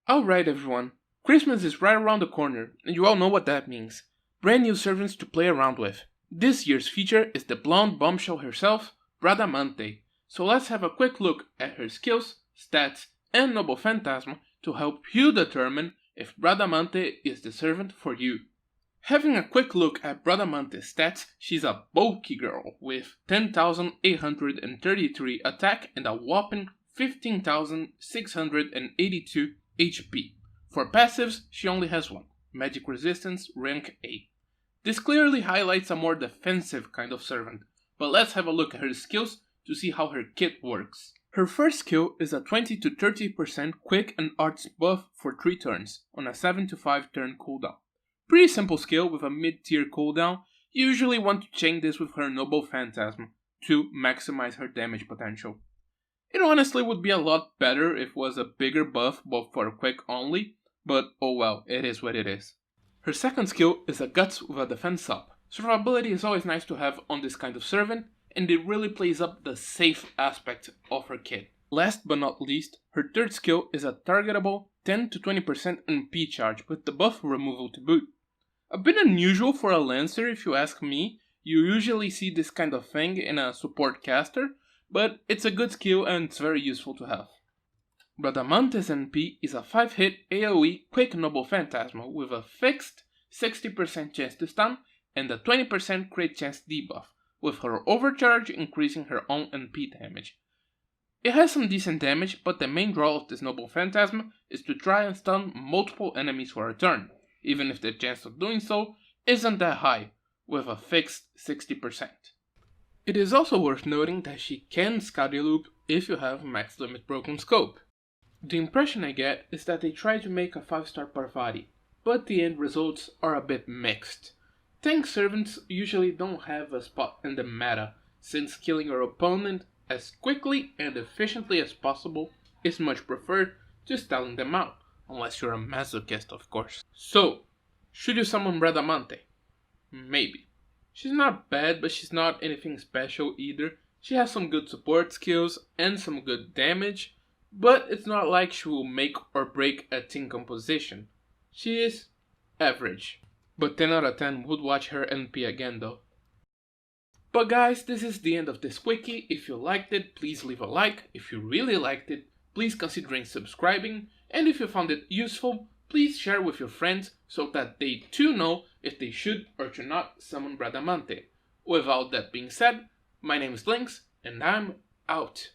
Alright everyone, Christmas is right around the corner, and you all know what that means. Brand new servants to play around with. This year's feature is the blonde bombshell herself, Bradamante. So let's have a quick look at her skills, stats, and noble phantasm to help you determine if Bradamante is the servant for you. Having a quick look at Bradamante's stats, she's a bulky girl with 10,833 attack and a whopping 15,682 HP. For passives, she only has one, Magic Resistance rank A. This clearly highlights a more defensive kind of servant, but let's have a look at her skills to see how her kit works. Her first skill is a 20 to 30% quick and arts buff for 3 turns, on a 7 to 5 turn cooldown. Pretty simple skill with a mid-tier cooldown. You usually want to chain this with her noble phantasm to maximize her damage potential. It honestly would be a lot better if it was a bigger buff both for quick only, but oh well, it is what it is. Her second skill is a guts with a defense up. Survivability is always nice to have on this kind of servant, and it really plays up the safe aspect of her kit. Last but not least, her third skill is a targetable 10 to 20% MP charge with the buff removal to boot. A bit unusual for a Lancer if you ask me. You usually see this kind of thing in a support caster, but it's a good skill and it's very useful to have. Bradamante's NP is a 5-hit AoE quick noble phantasm with a fixed 60% chance to stun and a 20% crit chance debuff, with her overcharge increasing her own NP damage. It has some decent damage, but the main draw of this noble phantasm is to try and stun multiple enemies for a turn, even if the chance of doing so isn't that high, with a fixed 60%. It is also worth noting that she can Scotty loop if you have max limit broken scope. The impression I get is that they try to make a 5-star Parvati, but the end results are a bit mixed. Tank servants usually don't have a spot in the meta, since killing your opponent as quickly and efficiently as possible is much preferred to styling them out, unless you're a masochist of course. So, should you summon Bradamante? Maybe. She's not bad, but she's not anything special either. She has some good support skills and some good damage, but it's not like she will make or break a team composition. She is average, but 10 out of 10 would watch her NP again though. But guys, this is the end of this quickie. If you liked it, please leave a like. If you really liked it, please consider subscribing. And if you found it useful, please share with your friends so that they too know if they should or should not summon Bradamante. Without that being said, my name is Lynx, and I'm out.